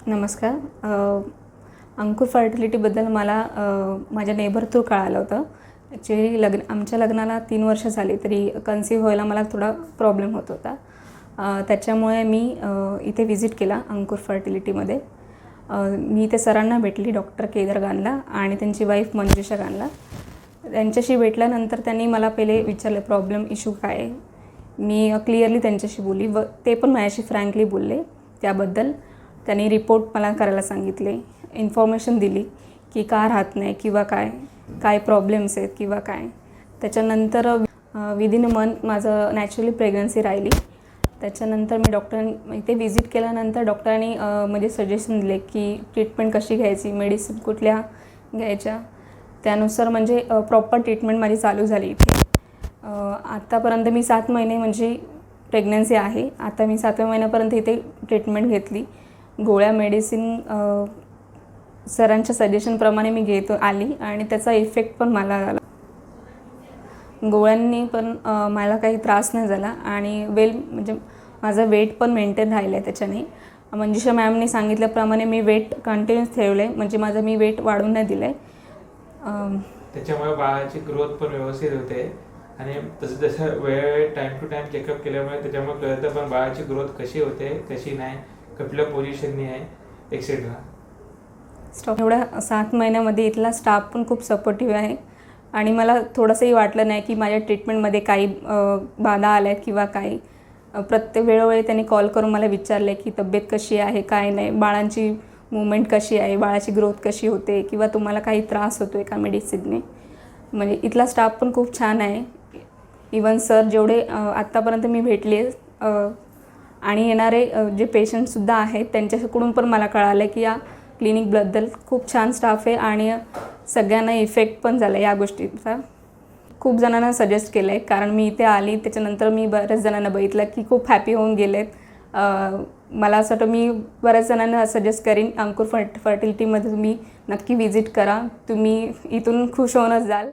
नमस्कार. अंकुर फर्टिलिटीबद्दल मला माझ्या नेबर थ्रू कळालं होतं. ॲक्च्युली आमच्या लग्नाला 3 वर्ष झाली तरी कन्सीव्ह व्हायला मला थोडा प्रॉब्लेम होत होता. त्याच्यामुळे मी इथे व्हिजिट केला अंकुर फर्टिलिटीमध्ये. मी ते सरांना भेटली, डॉक्टर केदार गानला आणि त्यांची वाईफ मंजुषा गानला. त्यांच्याशी भेटल्यानंतर त्यांनी मला पहिले विचारलं प्रॉब्लेम इश्यू काय आहे. मी क्लिअरली त्यांच्याशी बोलली व ते पण माझ्याशी फ्रँकली बोलले त्याबद्दल. त्यांनी रिपोर्ट मला करायला सांगितले, इन्फॉर्मेशन दिली की का राहत नाही किंवा काय प्रॉब्लेम्स आहेत किंवा काय. त्याच्यानंतर विदिन अ मंथ माझं नॅचरली प्रेग्नन्सी राहिली. त्याच्यानंतर मी इथे व्हिजिट केल्यानंतर डॉक्टरांनी म्हणजे सजेशन दिले की ट्रीटमेंट कशी घ्यायची, मेडिसिन कुठल्या घ्यायच्या. त्यानुसार म्हणजे प्रॉपर ट्रीटमेंट माझी चालू झाली इथे. आत्तापर्यंत मी 7 महिने म्हणजे प्रेग्नन्सी आहे. आता मी 7व्या महिन्यापर्यंत इथे ट्रीटमेंट घेतली. गोळ्या मेडिसिन सरांच्या सजेशनप्रमाणे मी घेत आली आणि त्याचा इफेक्ट पण मला झाला. गोळ्यांनी पण मला काही त्रास नाही झाला आणि म्हणजे माझं वेट पण मेंटेन राहिलं आहे त्याच्याने. मंजुषा मॅमनी सांगितल्याप्रमाणे मी वेट कंटिन्यूस ठेवलं आहे, म्हणजे मी वेट वाढून नाही दिलं आहे. त्याच्यामुळे बाळाची ग्रोथ पण व्यवस्थित होते आणि जसं वेळ टाईम टू टाईम चेकअप केल्यामुळे त्याच्यामुळे कळतं पण बाळाची ग्रोथ कशी होते कशी नाही, कुठल्या पोझिशननी आहे एक्सेट्रा. एवढ्या 7 महिन्यामध्ये इथला स्टाफ पण खूप सपोर्टिव्ह आहे आणि मला थोडंसंही वाटलं नाही की माझ्या ट्रीटमेंटमध्ये काही बाधा आल्या किंवा काही. प्रत्येक वेळोवेळी त्यांनी कॉल करून मला विचारले की तब्येत कशी आहे, काय नाही, बाळांची मूवमेंट कशी आहे, बाळाची ग्रोथ कशी होते किंवा तुम्हाला काही त्रास होतो आहे का मेडिसिनने. म्हणजे इथला स्टाफ पण खूप छान आहे. इवन सर जेवढे आत्तापर्यंत मी भेटले आणि येणारे जे पेशंटसुद्धा आहेत त्यांच्याकडून पण मला कळालं की या क्लिनिकबद्दल खूप छान स्टाफ आहे आणि सगळ्यांना इफेक्ट पण झाला या गोष्टीचा. खूप जणांना सजेस्ट केलं आहे, कारण मी इथे आली त्याच्यानंतर मी बऱ्याच जणांना बघितलं की खूप हॅपी होऊन गेलेत. मला असं वाटतं मी बऱ्याच जणांना सजेस्ट करीन अंकुर फर्टिलिटीमध्ये तुम्ही नक्की व्हिजिट करा. तुम्ही इथून खुश होऊनच जाल.